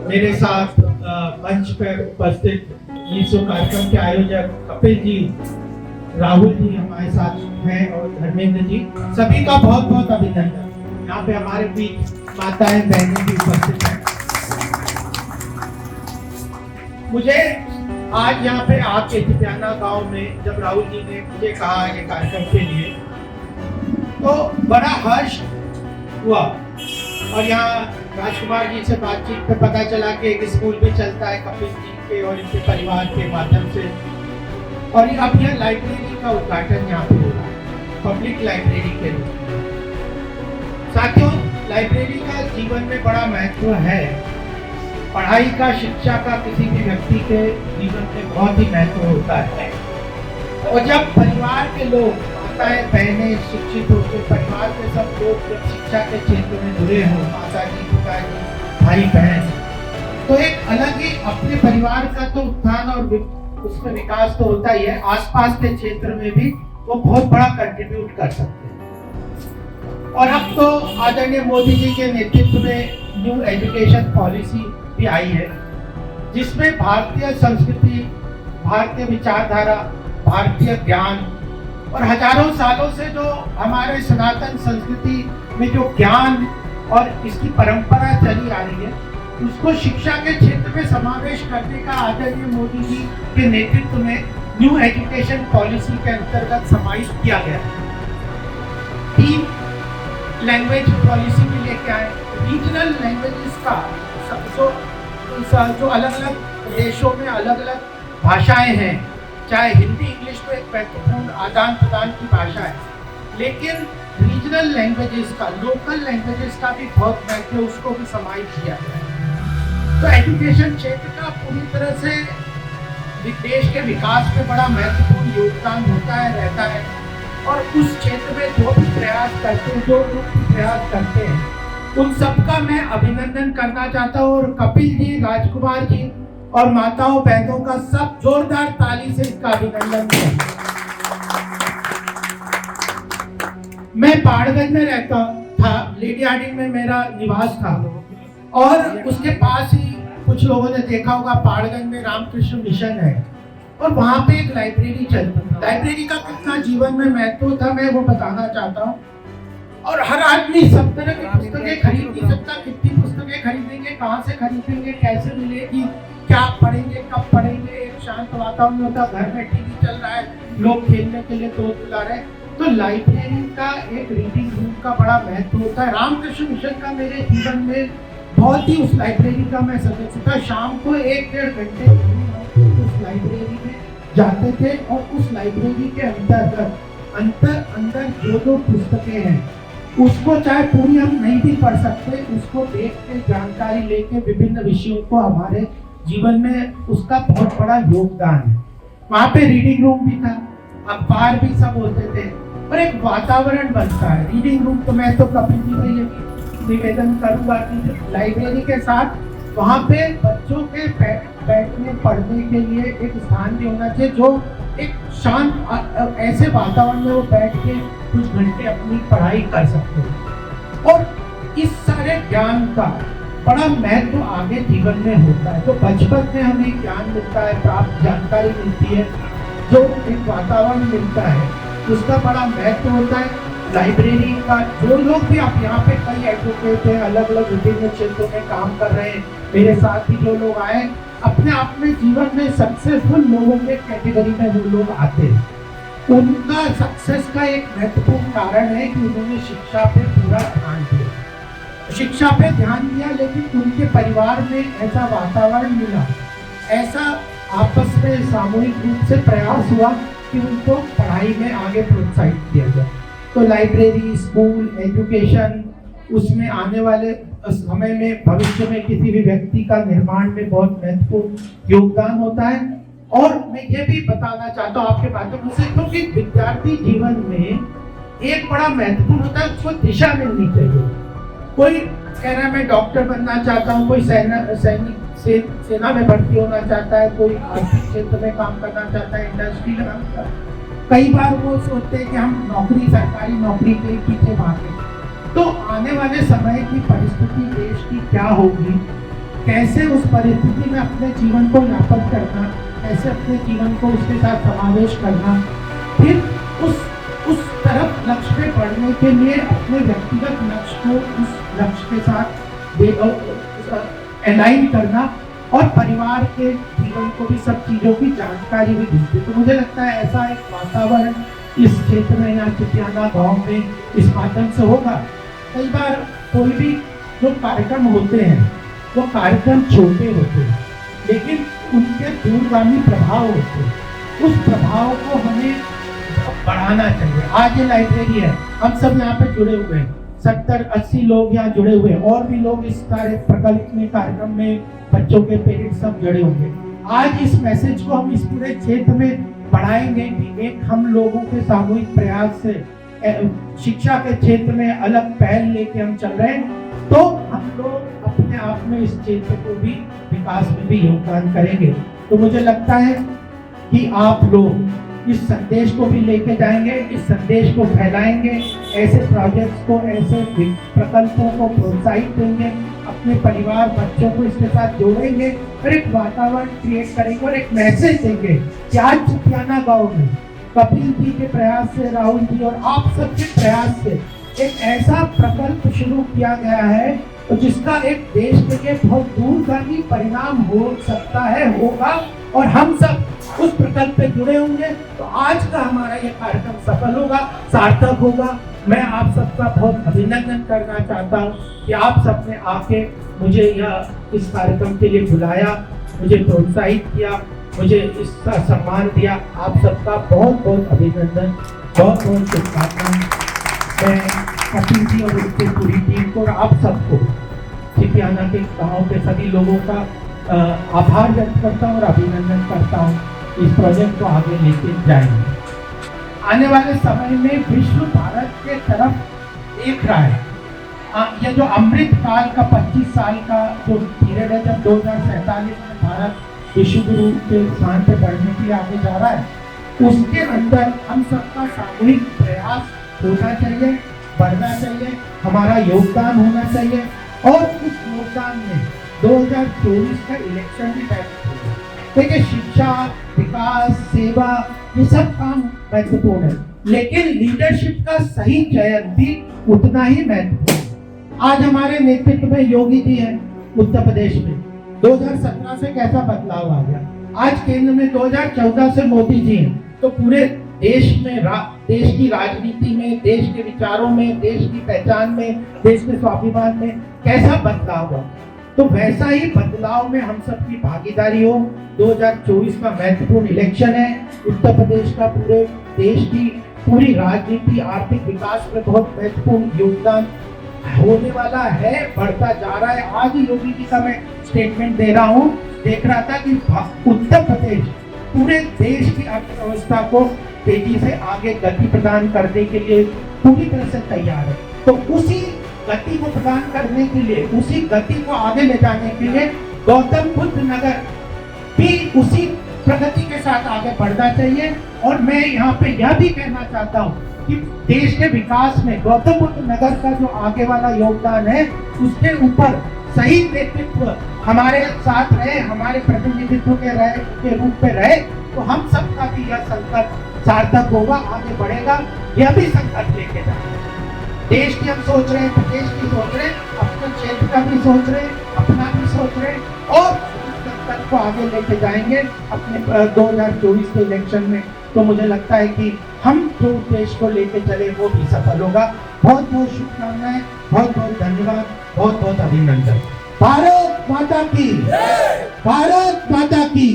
मेरे साथ मंच पर उपस्थित इस कार्यक्रम के आयोजक कपिल जी, राहुल जी हमारे साथ हैं और धर्मेंद्र जी, सभी का बहुत बहुत अभिनंदन। यहाँ पे हमारे बीच माताएं बहनें भी उपस्थित हैं। मुझे आज यहाँ पे आपके तिब्याना गांव में जब राहुल जी ने मुझे कहा ये कार्यक्रम के लिए, तो बड़ा हर्ष हुआ। और यहाँ राजकुमार जी से बातचीत पे पता चला कि एक स्कूल भी चलता है कपिल जी के और इनके परिवार के माध्यम से, और अब यह लाइब्रेरी का उद्घाटन यहाँ पे हो रहा है, पब्लिक लाइब्रेरी के लिए। साथियों, लाइब्रेरी का जीवन में बड़ा महत्व है। पढ़ाई का, शिक्षा का किसी भी व्यक्ति के जीवन में बहुत ही महत्व होता है। और जब परिवार के लोग, माताएं बहनें शिक्षित होकर, परिवार के सब लोग जब शिक्षा के क्षेत्र में जुड़े हों, माता जी, पिताजी, भाई बहन, तो एक अलग ही अपने परिवार का तो उत्थान और उसमें विकास तो होता ही है, आसपास के क्षेत्र में भी वो बहुत बड़ा कंट्रीब्यूट कर सकते हैं। और अब तो आदरणीय मोदी जी के नेतृत्व में न्यू एजुकेशन पॉलिसी भी आई है, जिसमें भारतीय संस्कृति, भारतीय विचारधारा, भारतीय ज्ञान और हजारों सालों से जो हमारे सनातन संस्कृति में जो ज्ञान और इसकी परंपरा चली आ रही है, उसको शिक्षा के क्षेत्र में समावेश करने का आदरणीय मोदी जी के नेतृत्व में न्यू एजुकेशन पॉलिसी के अंतर्गत समाहित किया गया है। 3 लैंग्वेज पॉलिसी भी लेके आए। रीजनल लैंग्वेजेस का जो अलग अलग देशों में अलग अलग भाषाएं हैं, चाहे हिंदी इंग्लिश तो एक महत्वपूर्ण आदान प्रदान की भाषा है, लेकिन रीजनल लैंग्वेजेस का, लोकल लैंग्वेजेस का भी बहुत महत्व है, उसको भी समाहित किया गया है। तो एजुकेशन क्षेत्र का पूरी तरह से देश के विकास में बड़ा महत्वपूर्ण योगदान होता है, रहता है। और उस क्षेत्र में जो भी प्रयास करते हैं, जो लोग भी प्रयास करते हैं, उन सबका मैं अभिनंदन करना चाहता हूँ। और कपिल जी, राजकुमार जी और माताओं बहनों का सब जोरदार ताली से इसका अभिनंदन करें। मैं पहाड़गंज में रहता था, लेडी हार्डिंग में मेरा निवास था, और उसके पास ही कुछ लोगों ने देखा होगा पहाड़गंज में रामकृष्ण मिशन है, और वहाँ पे एक लाइब्रेरी चलती है। लाइब्रेरी का कितना जीवन में महत्व था मैं वो बताना चाहता हूँ। और हर आदमी सब तरह की पुस्तकें खरीद नहीं सकता। कितनी पुस्तकें खरीदेंगे, कहाँ से खरीदेंगे, कैसे मिलेगी, क्या पढ़ेंगे, कब पढ़ेंगे। एक शांत वातावरण होता, घर में टीवी चल रहा है, लोग खेलने के लिए दोस्त बुला रहे हैं, तो लाइब्रेरी का एक रीडिंग रूम का बड़ा महत्व होता है। रामकृष्ण मिशन का मेरे जीवन में बहुत ही, उस लाइब्रेरी का मैं सदस्य था। शाम को 1-1.5 घंटे उस लाइब्रेरी में जाते थे, और उस लाइब्रेरी के अंदर जो पुस्तकें हैं, उसको चाहे पूरी हम नहीं भी पढ़ सकते, उसको देख के जानकारी लेके विभिन्न विषयों को हमारे जीवन में उसका बहुत बड़ा योगदान है। वहाँ पे रीडिंग रूम भी था, अखबार भी सब होते थे, और एक वातावरण बनता है। रीडिंग रूम तो मैं तो कपिल जी से ये निवेदन करूंगा कि लाइब्रेरी के साथ वहाँ पे बच्चों के बैठने पढ़ने के लिए एक स्थान भी होना चाहिए, जो एक शांत ऐसे वातावरण में वो बैठ के कुछ घंटे अपनी पढ़ाई कर सकते हैं। और इस सारे ज्ञान का बड़ा महत्व आगे जीवन में होता है। तो बचपन में हमें ज्ञान मिलता है, प्राप्त जानकारी मिलती है, जो एक वातावरण मिलता है, उसका बड़ा महत्व होता है। लाइब्रेरी का जो लोग भी, आप यहाँ पे कई एडवोकेट हैं, अलग अलग विभिन्न क्षेत्रों में काम कर रहे हैं, मेरे साथ ही जो लोग आए, अपने आप में जीवन में सक्सेसफुल लोगों के कैटेगरी में वो लोग आते हैं। उनका सक्सेस का एक महत्वपूर्ण कारण है कि उन्होंने शिक्षा पे पूरा ध्यान दिया, शिक्षा पे ध्यान दिया, लेकिन उनके परिवार में ऐसा वातावरण मिला, ऐसा आपस में सामूहिक रूप से प्रयास हुआ कि उनको पढ़ाई में आगे प्रोत्साहित किया जाए। तो लाइब्रेरी, स्कूल, एजुकेशन, उसमें आने वाले समय में, भविष्य में किसी भी व्यक्ति का निर्माण में बहुत महत्वपूर्ण योगदान होता है। और मैं ये भी बताना चाहता हूँ आपके माध्यम से, क्योंकि विद्यार्थी जीवन में एक बड़ा महत्वपूर्ण होता है, उसको दिशा मिलनी चाहिए। कोई कह रहा है मैं डॉक्टर बनना चाहता हूँ, कोई सेना में भर्ती होना चाहता है, कोई आर्थिक क्षेत्र में काम करना चाहता है, इंडस्ट्री में काम करता है। कई बार वो सोचते हैं कि हम नौकरी, सरकारी नौकरी के पीछे भागे। तो आने वाले समय की परिस्थिति देश की क्या होगी, कैसे उस परिस्थिति में अपने जीवन को यापन करना, कैसे अपने जीवन को उसके साथ समावेश करना, फिर उस तरफ लक्ष्य पे बढ़ने के लिए अपने व्यक्तिगत लक्ष्य को उस लक्ष्य के साथ अलाइन करना और परिवार के जीवन को भी सब चीजों की जानकारी भी दी। तो मुझे लगता है ऐसा एक वातावरण इस क्षेत्र में या चिटियाना गांव में इस माध्यम से होगा। कई बार कोई भी जो कार्यक्रम होते हैं वो कार्यक्रम छोटे होते हैं, लेकिन उनके दूरगामी प्रभाव होते हैं। उस प्रभाव को हमें बढ़ाना चाहिए। आज ये लाइब्रेरी है, हम सब यहाँ पे जुड़े हुए हैं, 70-80 लोग यहाँ जुड़े हुए हैं, और भी लोग इस सारे प्रकल्प में कार्यक्रम में बच्चों के पेरेंट्स सब जुड़े होंगे। आज इस मैसेज को हम इस पूरे क्षेत्र में बढ़ाएंगे कि एक हम लोगों के सामूहिक प्रयास से शिक्षा के क्षेत्र में अलग पहल लेके हम चल रहे हैं, तो हम लोग अपने आप में इस क्षेत्र को भी विकास में भी योगदान करेंगे। तो मुझे लगता है कि आप लोग इस संदेश को भी लेके जाएंगे, इस संदेश को फैलाएंगे, ऐसे प्रोजेक्ट्स को, ऐसे प्रकल्पों को प्रोत्साहित देंगे, अपने परिवार बच्चों को इसके साथ जोड़ेंगे और एक वातावरण क्रिएट करेंगे और एक मैसेज देंगे कि आज चिटियाना गांव में कपिल जी के प्रयास से, राहुल जी और आप सबके प्रयास से एक ऐसा प्रकल्प शुरू किया गया है तो जिसका एक देश के लिए बहुत दूरगामी परिणाम हो सकता है, होगा, और हम सब उस प्रकल्प पे जुड़े होंगे। तो आज का हमारा ये कार्यक्रम सफल होगा, सार्थक होगा। मैं आप सबका बहुत अभिनंदन करना चाहता हूँ कि आप सबने आके मुझे इस कार्यक्रम के लिए बुलाया, मुझे प्रोत्साहित किया, मुझे इसका सम्मान दिया। आप सबका बहुत बहुत अभिनंदन, बहुत बहुत शुभकामनाएं। मैं कपिल जी और उसकी पूरी टीम को और आप सबको चिटियाना के गाँव के सभी लोगों का आभार व्यक्त करता हूँ और अभिनंदन करता हूँ। इस प्रोजेक्ट को आगे लेके जाएंगे। आने वाले समय में विश्व भारत के तरफ देख रहा है। यह जो अमृत काल का 25 साल का जो पीरियड है, जब 2047 में भारत विश्व गुरु के स्थान पे बढ़ने के लिए आगे जा रहा है, उसके अंदर हम सबका सामूहिक प्रयास होना चाहिए, बढ़ना चाहिए, हमारा योगदान होना चाहिए। और उस योगदान में 2024 का इलेक्शन भी महत्वपूर्ण है। देखिए, शिक्षा, विकास, सेवा, ये सब काम महत्वपूर्ण है, लेकिन लीडरशिप का सही चयन भी उतना ही महत्वपूर्ण है। आज हमारे नेतृत्व में योगी जी हैं उत्तर प्रदेश में, 2017 से कैसा बदलाव आ गया। आज केंद्र में 2014 से मोदी जी हैं, तो पूरे देश में देश की राजनीति में, देश के विचारों में, देश की पहचान में, देश के स्वाभिमान में कैसा बदलाव हुआ। तो वैसा ही बदलाव में हम सबकी भागीदारी हो। 2024 का महत्वपूर्ण इलेक्शन है, उत्तर प्रदेश का पूरे देश की पूरी राजनीति, आर्थिक विकास में बहुत महत्वपूर्ण योगदान होने वाला है, बढ़ता जा रहा है। आज ही योगी जी का मैं स्टेटमेंट दे रहा हूँ, देख रहा था कि उत्तर प्रदेश पूरे देश की अर्थव्यवस्था को तेजी से आगे गति प्रदान करने के लिए पूरी तरह से तैयार है। तो उसी गति को प्रदान करने के लिए, उसी गति को आगे ले जाने के लिए गौतम बुद्ध नगर भी उसी प्रगति के साथ आगे बढ़ना चाहिए। और मैं यहाँ पे यह भी कहना चाहता हूँ कि देश के विकास में गौतम बुद्ध नगर का जो आगे वाला योगदान है, उसके ऊपर सही नेतृत्व हमारे साथ रहे, हमारे प्रतिनिधित्व के रूप में रहे, तो हम सबका भी यह संकल्प सार्थक होगा, आगे बढ़ेगा। यह भी संकल्प लेके जाए। देश की हम सोच रहे हैं, प्रदेश की सोच रहे हैं, अपने क्षेत्र का भी सोच रहे हैं, अपना भी सोच रहे हैं, और इस संकल्प को आगे लेके जाएंगे अपने 2024 के इलेक्शन में। तो मुझे लगता है कि हम जो देश को लेके चले वो भी सफल होगा। बहुत बहुत शुभकामनाएं, बहुत बहुत धन्यवाद, बहुत बहुत अभिनंदन। भारत माता की, भारत माता की।